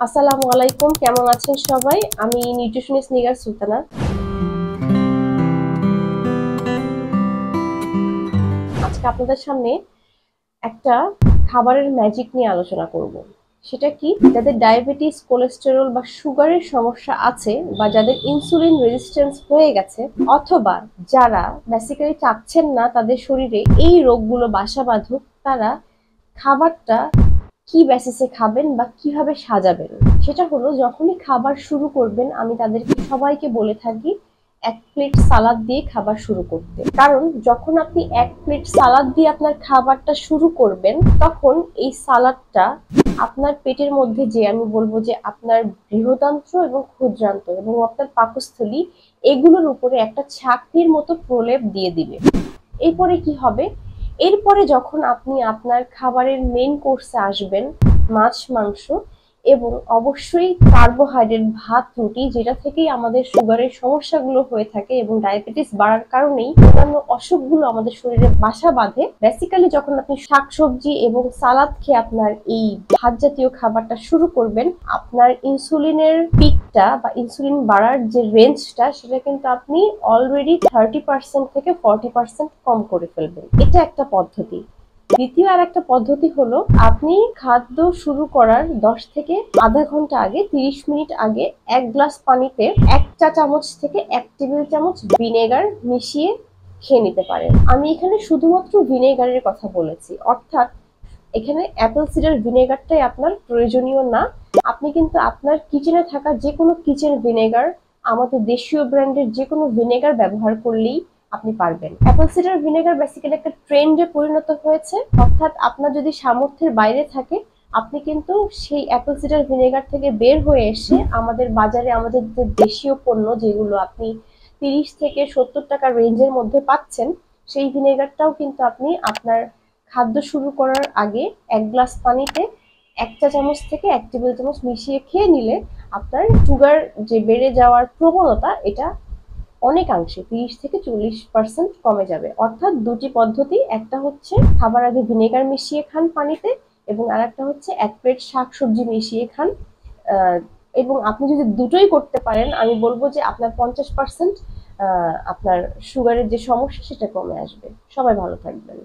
আসসালামু আলাইকুম, কেমন আছেন সবাই? আমি নিউট্রিশনিস্ট নিগার সুলতানা। আজকে আপনাদের সামনে একটা খাবারের ম্যাজিক নিয়ে আলোচনা করব। সেটা কি? যাদের ডায়াবেটিস, কোলেস্টেরল বা সুগারের সমস্যা আছে, বা যাদের ইনসুলিন রেজিস্ট্যান্স হয়ে গেছে, অথবা যারা বেসিক্যালি চাচ্ছেন না তাদের শরীরে এই রোগগুলো বাসা বাঁধুক, তারা খাবারটা কি বেসিসে খাবেন বা কিভাবে সাজাবেন। সেটা হলো, যখনই খাবার শুরু করবেন আমি তাদেরকে সবাইকে বলে থাকি 1 প্লেট সালাদ দিয়ে খাবার শুরু করতে। কারণ যখন আপনি 1 প্লেট সালাদ দিয়ে আপনার খাবারটা শুরু করবেন, তখন এই সালাদটা আপনার পেটের মধ্যে, যে আমি বলবো যে আপনার বৃহদান্ত্র এবং ক্ষুদ্রান্ত্র এবং আপনার পাকস্থলী, এগুলোর উপরে একটা ছাকনির মতো প্রলেপ দিয়ে দিবে। এরপরে কি হবে? এরপরে যখন আপনি আপনার খাবারের মেইন কোর্সে আসবেন, মাছ, মাংস এবং অবশ্যই কার্বোহাইড্রেট, ভাত, রুটি, যেটা থেকেই আমাদের সুগারের সমস্যাগুলো হয়ে থাকে এবং ডায়াবেটিস বাড়ার কারণেই অন্যান্য অসুখগুলো আমাদের শরীরে বাসা বাঁধে। বেসিক্যালি যখন আপনি শাকসবজি এবং সালাদ খেয়ে আপনার এই ভাত জাতীয় খাবারটা শুরু করবেন, আপনার ইনসুলিনের পিকটা বা ইনসুলিন বাড়ার যে রেঞ্জটা, সেটা কিন্তু আপনি অলরেডি 30% থেকে 40% কম করে ফেলবেন। এটা একটা পদ্ধতি। দ্বিতীয় আর একটা পদ্ধতি হলো, আপনি খাদ্য শুরু করার 10 থেকে আধা ঘন্টা আগে, 30 মিনিট আগে 1 গ্লাস পানিতে 1 চা চামচ থেকে 1 টেবিল চামচ ভিনেগার মিশিয়ে খেয়ে নিতে পারেন। আমি এখানে শুধুমাত্র ভিনেগারের কথা বলেছি, অর্থাৎ এখানে অ্যাপেল সিডার ভিনেগারটাই আপনার প্রয়োজনীয় না। আপনি কিন্তু আপনার কিচেনে থাকা যে কোনো কিচেন ভিনেগার, আমাদের দেশীয় ব্র্যান্ডের যে কোনো ভিনেগার ব্যবহার করলেই আপনি পারবেন। অ্যাপেল সিডার ভিনেগার বেসিক্যালি একটা ট্রেন্ডে পরিণত হয়েছে, অর্থাৎ আপনার যদি সামর্থ্যের বাইরে থাকে, আপনি কিন্তু সেই অ্যাপেল সিডার ভিনেগার থেকে বের হয়ে এসে আমাদের বাজারে আমাদের যে দেশীয় পণ্য, যেগুলো আপনি 30 থেকে 70 টাকা রেঞ্জের মধ্যে পাচ্ছেন, সেই ভিনেগারটাও কিন্তু আপনি আপনার খাদ্য শুরু করার আগে 1 গ্লাস পানিতে 1 চা চামচ থেকে 1 টেবিল চামচ মিশিয়ে খেয়ে নিলে আপনার সুগার যে বেড়ে যাওয়ার প্রবণতা, এটা অনেকাংশে 30 থেকে 40% কমে যাবে। অর্থাৎ দুটি পদ্ধতি, একটা হচ্ছে খাবার আগে ভিনেগার মিশিয়ে খান পানিতে, এবং আরেকটা হচ্ছে 1 প্লেট শাকসবজি মিশিয়ে খান। আহ, এবং আপনি যদি দুটোই করতে পারেন, আমি বলবো যে আপনার 50% আপনার সুগারের যে সমস্যা, সেটা কমে আসবে। সবাই ভালো থাকবেন।